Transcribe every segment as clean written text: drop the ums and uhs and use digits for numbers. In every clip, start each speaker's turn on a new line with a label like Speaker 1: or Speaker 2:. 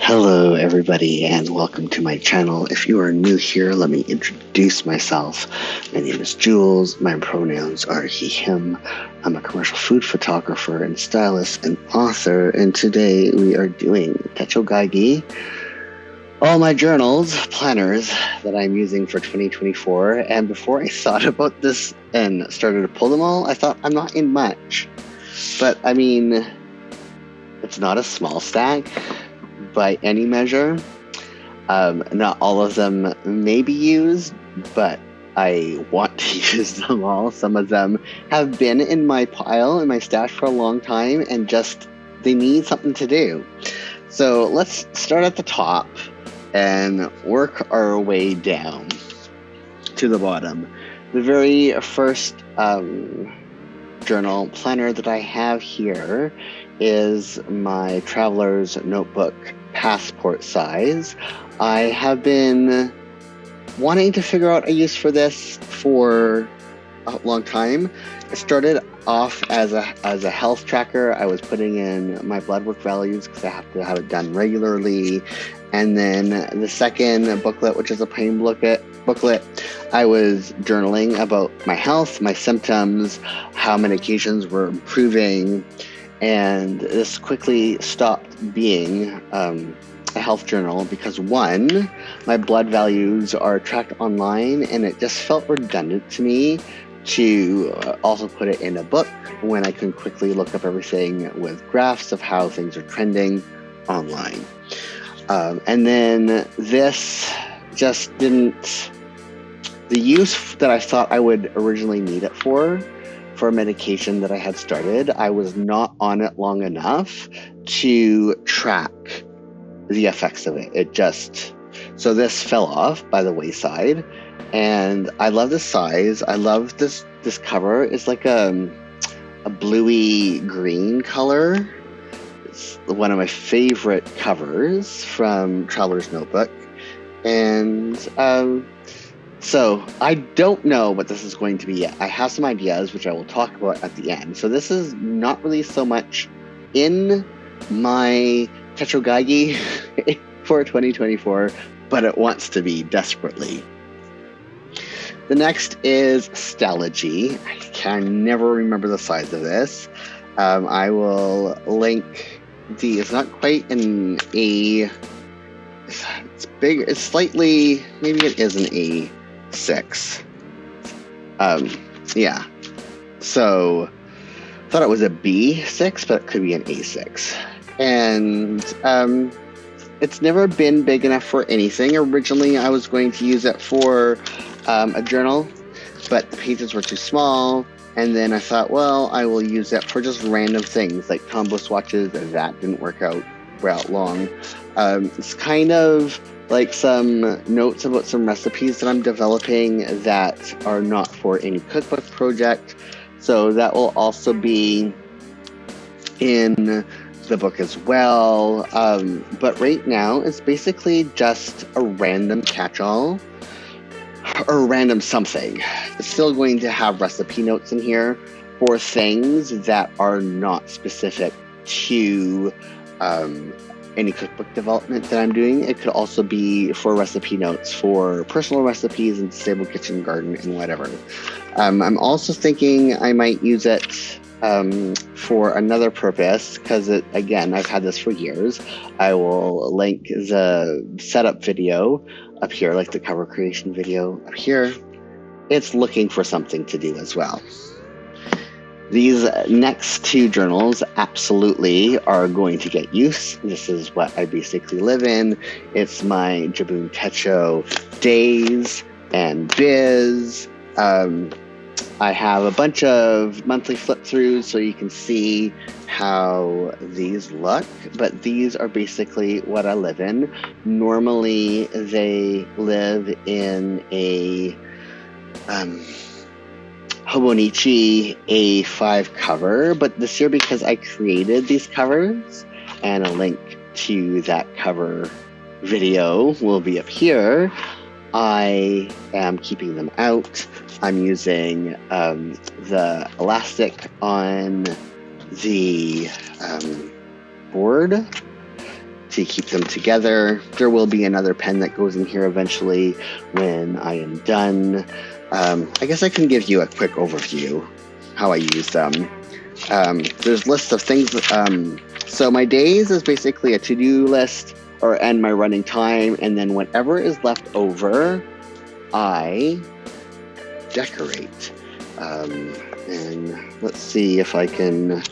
Speaker 1: Hello everybody and welcome to my channel. If you are new here, let me introduce myself. My name is Jules, my pronouns are he, him. I'm a commercial food photographer and stylist and author, and today we are doing Techo Kaigi, all my journals, planners that I'm using for 2024. And before I thought about this and started to pull them all, I thought I'm not in much. But I mean, it's not a small stack by any measure. Not all of them may be used, but I want to use them all. Some of them have been in my pile, in my stash for a long time, and just, they need something to do. So let's start at the top and work our way down to the bottom. The very first journal planner that I have here is my traveler's notebook passport size. I have been wanting to figure out a use for this for a long time. It started off as a health tracker. I was putting in my blood work values because I have to have it done regularly. And then the second booklet, which is a pain booklet, I was journaling about my health, my symptoms, how medications were improving, and this quickly stopped being a health journal because, one, my blood values are tracked online, and it just felt redundant to me to also put it in a book when I can quickly look up everything with graphs of how things are trending online. And then this just didn't, the use that I thought I would originally need it for a medication that I had started, I was not on it long enough to track the effects of it. It just, so this fell off by the wayside, and I love the size. I love this cover. It's like a bluey green color. It's one of my favorite covers from Traveler's Notebook. And so I don't know what this is going to be yet. I have some ideas, which I will talk about at the end. So this is not really so much in my Techo Kaigi for 2024, but it wants to be desperately. The next is Stalogy. I can never remember the size of this. I will link the, it's not quite an A, it's big, it's slightly, maybe it is an A6. Yeah. So, thought it was a B6, but it could be an A6. And it's never been big enough for anything. Originally, I was going to use it for a journal, but the pages were too small. And then I thought, well, I will use it for just random things like combo swatches, and that didn't work out long. It's kind of like some notes about some recipes that I'm developing that are not for any cookbook project. So that will also be in the book as well. But right now, it's basically just a random catch-all or random something. It's still going to have recipe notes in here for things that are not specific to any cookbook development that I'm doing. It could also be for recipe notes for personal recipes and stable kitchen, garden, and whatever. I'm also thinking I might use it for another purpose, because again, I've had this for years. I will link the setup video up here, like the cover creation video up here. It's looking for something to do as well. These next two journals absolutely are going to get use. This is what I basically live in. It's my Jibun Techo days and biz. I have a bunch of monthly flip throughs so you can see how these look, but these are basically what I live in. Normally they live in a Hobonichi A5 cover, but this year, because I created these covers, and a link to that cover video will be up here, I am keeping them out. I'm using the elastic on the board so you keep them together. There will be another pen that goes in here eventually when I am done. I guess I can give you a quick overview how I use them. There's lists of things. So my days is basically a to-do list and my running time, and then whatever is left over, I decorate. And let's see if I can...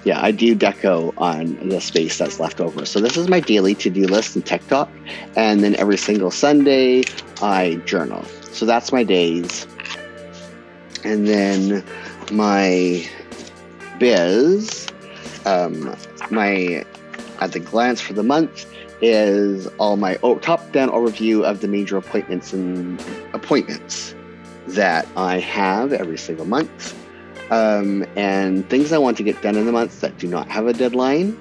Speaker 1: Yeah, I do deco on the space that's left over. So this is my daily to-do list in Tech Talk. And then every single Sunday, I journal. So that's my days. And then my biz, my at the glance for the month is all my top-down overview of the major appointments that I have every single month. And things I want to get done in the month that do not have a deadline.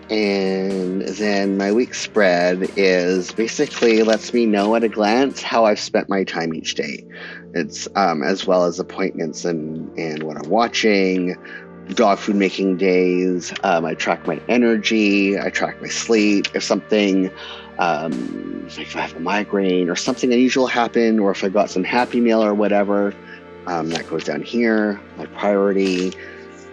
Speaker 1: And then my week spread is basically lets me know at a glance how I've spent my time each day. It's as well as appointments and what I'm watching, dog food making days. I track my energy, I track my sleep. If something, like if I have a migraine or something unusual happened, or if I got some Happy Meal or whatever, that goes down here. My priority.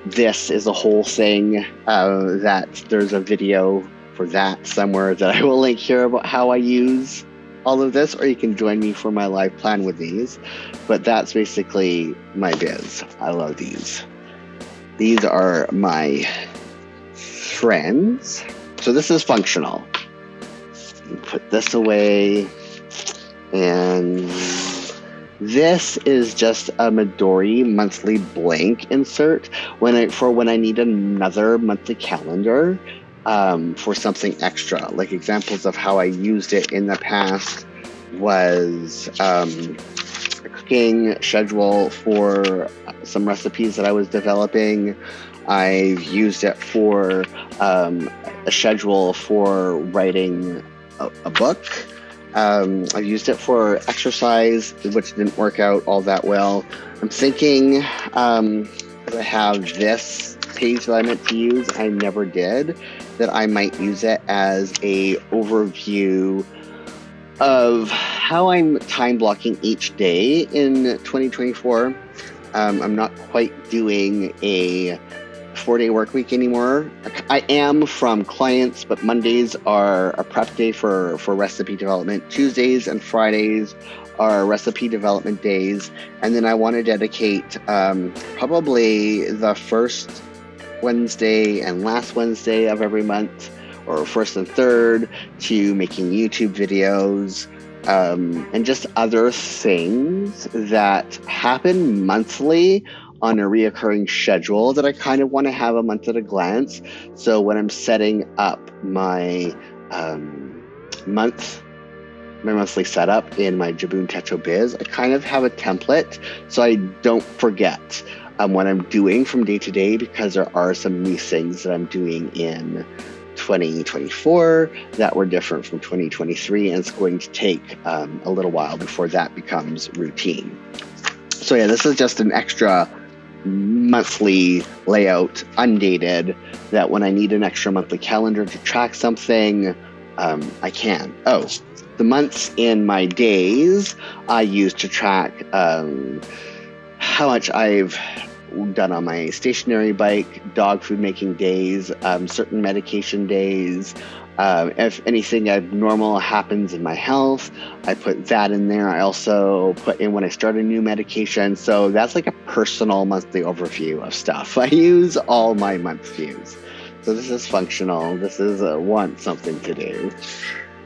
Speaker 1: This is a whole thing that there's a video for that somewhere that I will link here about how I use all of this, or you can join me for my live plan with these. But that's basically my biz. I love these. These are my friends. So this is functional. Put this away. And this is just a Midori monthly blank insert when I need another monthly calendar for something extra. Like examples of how I used it in the past was a cooking schedule for some recipes that I was developing. I've used it for a schedule for writing a book. I've used it for exercise, which didn't work out all that well. I'm thinking I have this page that I meant to use, I never did, that I might use it as a overview of how I'm time blocking each day in 2024. I'm not quite doing a 4-day work week anymore. I am from clients, but Mondays are a prep day for recipe development. Tuesdays and Fridays are recipe development days. And then I want to dedicate probably the first Wednesday and last Wednesday of every month, or first and third, to making YouTube videos and just other things that happen monthly on a reoccurring schedule that I kind of want to have a month at a glance. So when I'm setting up my monthly setup in my Jibun Techo biz, I kind of have a template so I don't forget what I'm doing from day to day, because there are some new things that I'm doing in 2024 that were different from 2023, and it's going to take a little while before that becomes routine. So yeah, this is just an extra monthly layout, undated, that when I need an extra monthly calendar to track something, I can. Oh, the months in my days I use to track how much I've done on my stationary bike, dog food making days, certain medication days. If anything abnormal happens in my health, I put that in there. I also put in when I start a new medication. So that's like a personal monthly overview of stuff. I use all my month views. So this is functional. This is want something to do.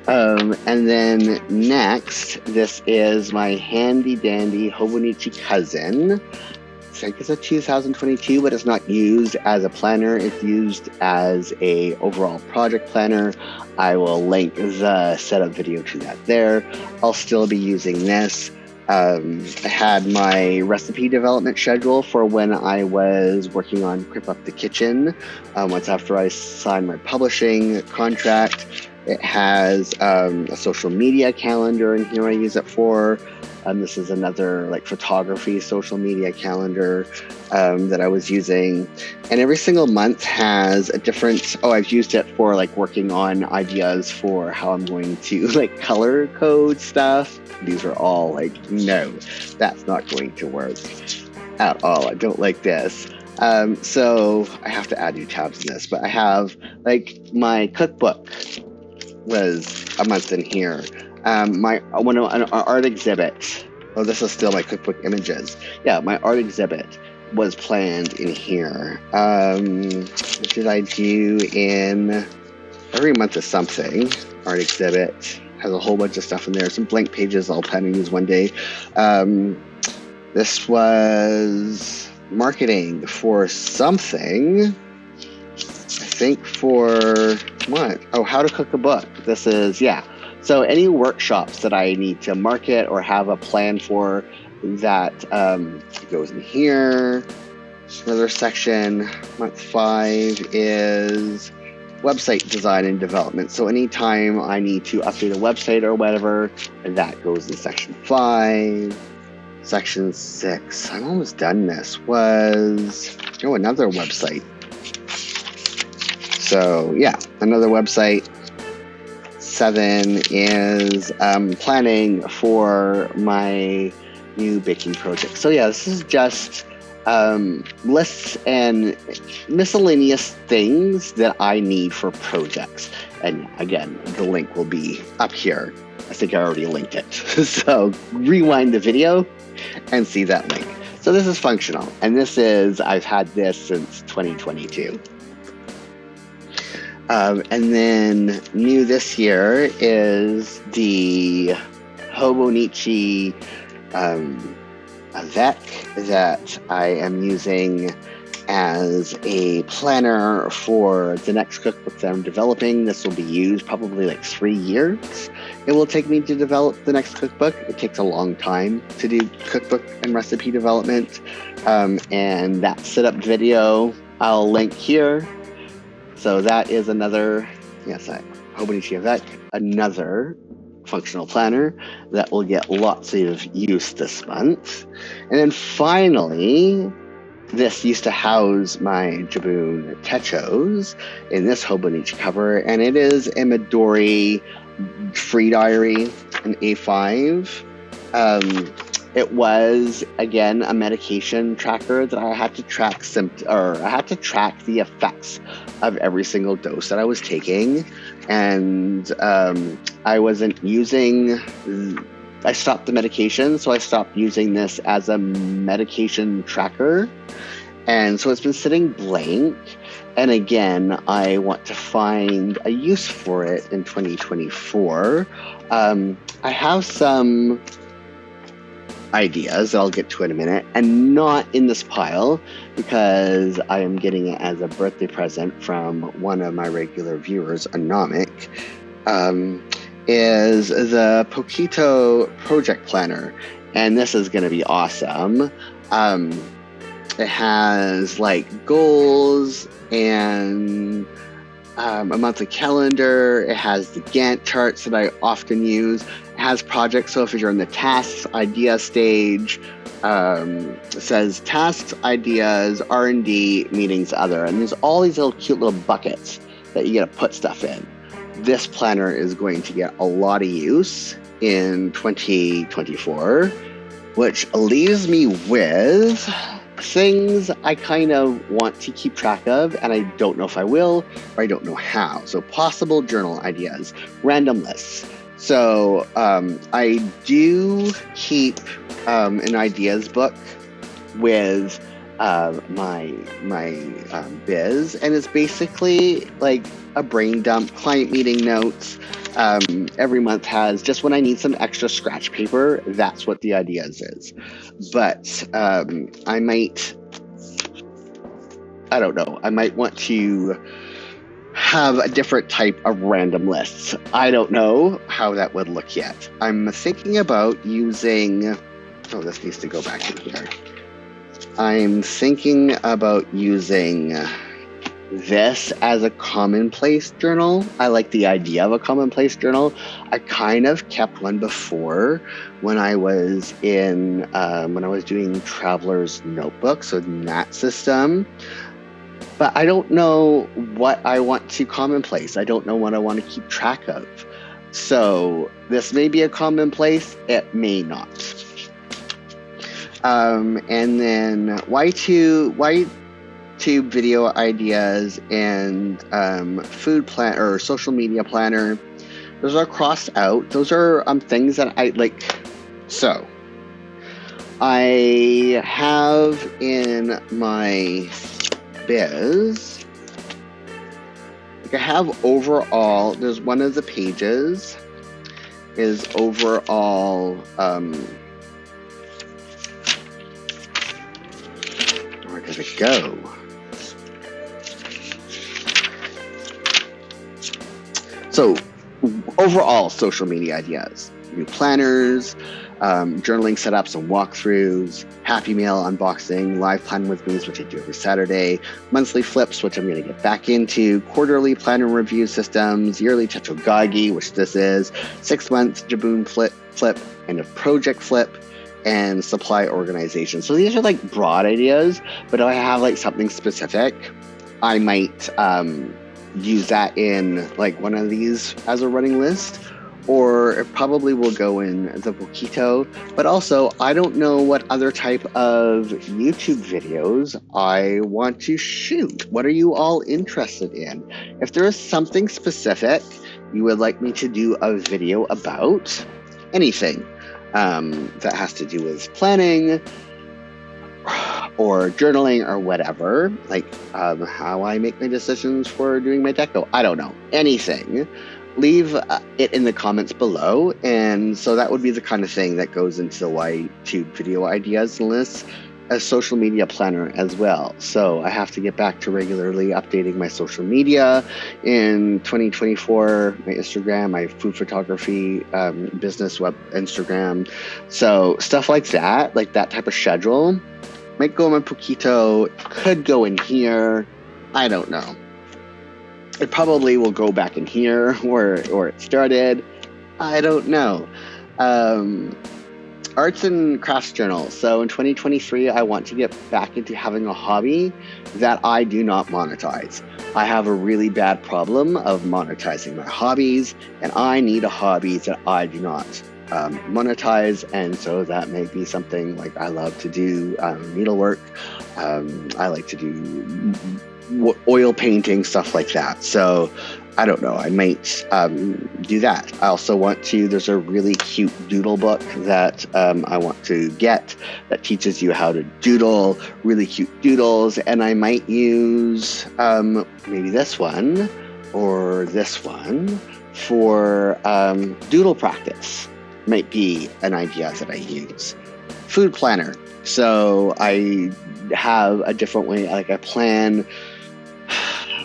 Speaker 1: And then next, this is my handy dandy Hobonichi cousin. I think it's a 2022, but it's not used as a planner. It's used as a overall project planner. I will link the setup video to that there. I'll still be using this. I had my recipe development schedule for when I was working on Crip Up the Kitchen. Once after I signed my publishing contract, it has a social media calendar in here I use it for. This is another like photography, social media calendar that I was using. And every single month has a different, I've used it for like working on ideas for how I'm going to like color code stuff. These are all like, no, that's not going to work at all. I don't like this. So I have to add new tabs in this, but I have like my cookbook was a month in here. An art exhibit. Oh, this is still my cookbook images. Yeah, my art exhibit was planned in here. What did I do in every month is something? Art exhibit has a whole bunch of stuff in there. Some blank pages I'll plan to use one day. This was marketing for something. I think for what? Oh, how to cook a book. This is, yeah. So any workshops that I need to market or have a plan for, that goes in here. Another section. Month 5 is website design and development. So anytime I need to update a website or whatever, that goes in section 5. Section 6, I'm almost done this, was, another website. So yeah, another website. 7 is planning for my new baking project. So yeah, this is just lists and miscellaneous things that I need for projects. And again, the link will be up here. I think I already linked it. So rewind the video and see that link. So this is functional. And I've had this since 2022. And then new this year is the Hobonichi Avec that I am using as a planner for the next cookbook that I'm developing. This will be used probably like 3 years. It will take me to develop the next cookbook. It takes a long time to do cookbook and recipe development. And that setup video I'll link here. So that is another, Hobonichi Avec, another functional planner that will get lots of use this month. And then finally, this used to house my Jibun Techos in this Hobonichi cover, and it is a Midori free diary, an A5. It was, again, a medication tracker that I had to track the effects of every single dose that I was taking. And I stopped the medication, so I stopped using this as a medication tracker. And so it's been sitting blank. And again, I want to find a use for it in 2024. I have some ideas that I'll get to in a minute, and not in this pile because I am getting it as a birthday present from one of my regular viewers, Anomic, is the Poketo project planner, and this is going to be awesome. It has like goals and a monthly calendar. It has the Gantt charts that I often use. It has projects, so if you're in the tasks idea stage, it says tasks, ideas, R&D, meetings, other, and there's all these little cute little buckets that you get to put stuff in. This planner is going to get a lot of use in 2024, which leaves me with things I kind of want to keep track of, and I don't know if I will, or I don't know how. So possible journal ideas, random lists. So I do keep an ideas book with my biz, and it's basically like a brain dump, client meeting notes. Every month has just when I need some extra scratch paper, that's what the ideas is. But I might want to have a different type of random lists. I don't know how that would look yet. I'm thinking about using, this needs to go back in here. I'm thinking about using this as a commonplace journal. I like the idea of a commonplace journal. I kind of kept one before when I was doing Traveler's Notebook, so in that system. But I don't know what I want to commonplace. I don't know what I want to keep track of. So this may be a commonplace, it may not. And then YouTube video ideas and food plan or social media planner. Those are crossed out. Those are things that I like. So I have in my biz, like I have overall, there's one of the pages is overall where did it go? So overall social media ideas, new planners, journaling setups and walkthroughs, Happy Mail unboxing, live plan with me, which I do every Saturday, monthly flips, which I'm going to get back into, quarterly planner review systems, yearly Techo Kaigi, which this is, 6 months Jibun flip, and a project flip, and supply organization. So these are like broad ideas, but if I have like something specific, I might use that in like one of these as a running list, or it probably will go in the Poketo. But also, I don't know what other type of YouTube videos I want to shoot. What are you all interested in? If there is something specific you would like me to do a video about, anything that has to do with planning or journaling or whatever, like how I make my decisions for doing my deco, I don't know, anything, leave it in the comments below. And so that would be the kind of thing that goes into the YouTube video ideas list, a social media planner as well. So I have to get back to regularly updating my social media in 2024, my Instagram, my food photography, business web Instagram. So stuff like that type of schedule might go in my Poketo, could go in here. I don't know. It probably will go back in here where it started. I don't know. Arts and crafts journal. So in 2023, I want to get back into having a hobby that I do not monetize. I have a really bad problem of monetizing my hobbies, and I need a hobby that I do not monetize. And so that may be something like I love to do needlework. I like to do oil painting, stuff like that. So I don't know, I might do that. I also want to, there's a really cute doodle book that I want to get that teaches you how to doodle really cute doodles, and I might use maybe this one or this one for doodle practice. Might be an idea that I use. Food planner. So I have a different way, like I plan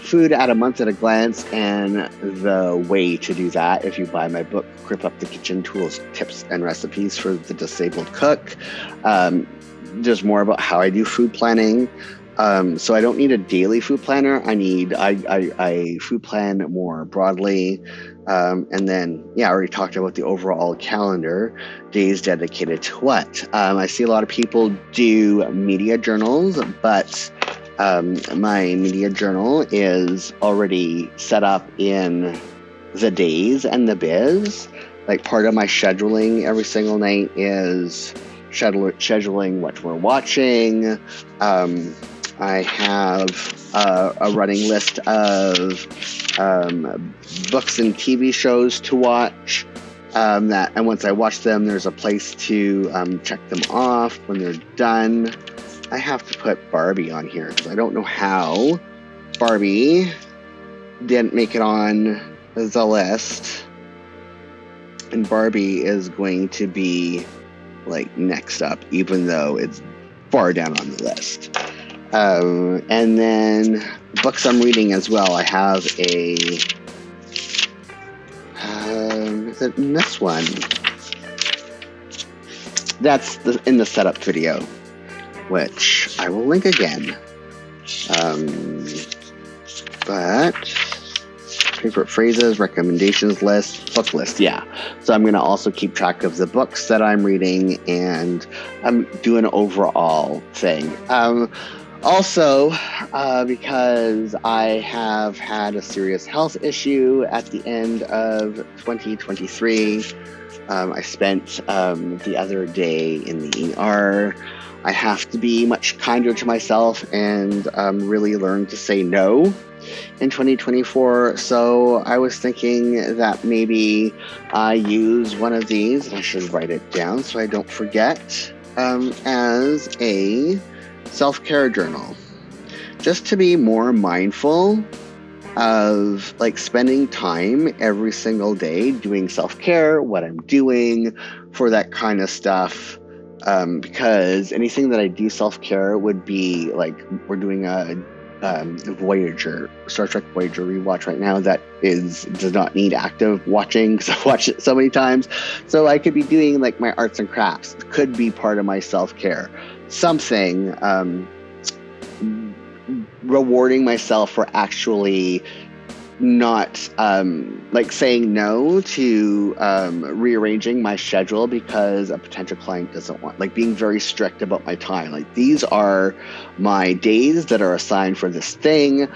Speaker 1: food at a month at a glance, and the way to do that, if you buy my book, Grip Up the Kitchen Tools, Tips and Recipes for the Disabled Cook, there's more about how I do food planning. So I don't need a daily food planner. I food plan more broadly. And then, I already talked about the overall calendar, days dedicated to what. I see a lot of people do media journals, but my media journal is already set up in the days and the biz. Like part of my scheduling every single night is scheduling what we're watching. I have a running list of books and TV shows to watch. And once I watch them, there's a place to check them off when they're done. I have to put Barbie on here because I don't know how Barbie didn't make it on the list. And Barbie is going to be like next up, even though it's far down on the list. And then books I'm reading as well. I have is it this one? That's in the setup video, which I will link again. but favorite phrases, recommendations list, book list, yeah. So I'm going to also keep track of the books that I'm reading, and I'm doing an overall thing. Also, because I have had a serious health issue at the end of 2023, I spent the other day in the ER. I have to be much kinder to myself and really learn to say no in 2024. So I was thinking that maybe I use one of these, and I should write it down so I don't forget, as a self-care journal, just to be more mindful of like spending time every single day doing self-care, what I'm doing for that kind of stuff. Because anything that I do self-care would be like, we're doing a Voyager, Star Trek Voyager rewatch right now that does not need active watching because I've watched it so many times. So I could be doing like my arts and crafts, could be part of my self-care. Something, rewarding myself for actually not like saying no to rearranging my schedule because a potential client doesn't want, like being very strict about my time. Like, these are my days that are assigned for this thing.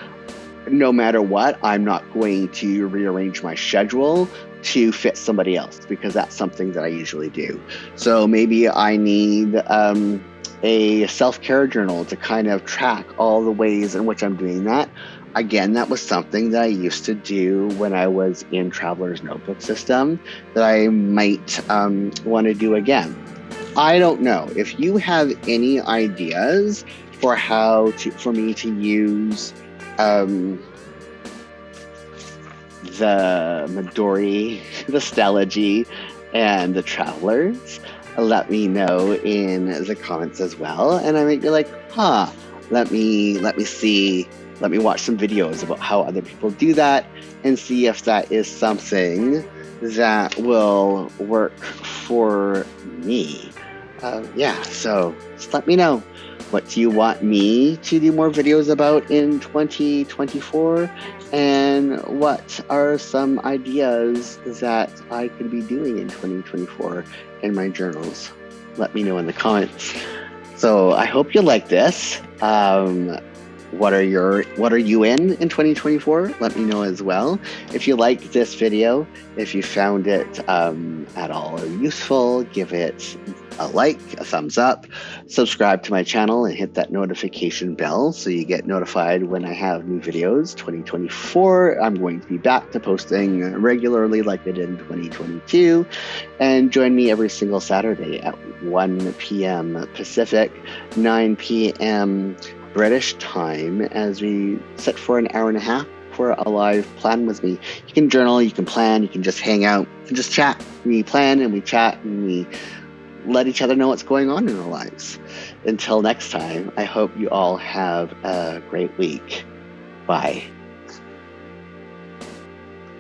Speaker 1: No matter what, I'm not going to rearrange my schedule to fit somebody else because that's something that I usually do. So maybe I need a self-care journal to kind of track all the ways in which I'm doing that. Again, that was something that I used to do when I was in Traveler's Notebook system that I might want to do again. I don't know. If you have any ideas for for me to use the Midori, the Stalogy, and the Travelers, let me know in the comments as well. And I might be like, let me see. Let me watch some videos about how other people do that and see if that is something that will work for me. So just let me know. What do you want me to do more videos about in 2024? And what are some ideas that I could be doing in 2024 in my journals? Let me know in the comments. So I hope you like this. What are you in 2024? Let me know as well. If you liked this video, if you found it at all useful, give it a like, a thumbs up, subscribe to my channel, and hit that notification bell so you get notified when I have new videos. 2024, I'm going to be back to posting regularly like I did in 2022. And join me every single Saturday at 1 p.m. Pacific, 9 p.m. British time as we sit for an hour and a half for a live plan with me. You can journal, you can plan, you can just hang out, you can just chat. We plan and we chat and we let each other know what's going on in our lives. Until next time, I hope you all have a great week. Bye.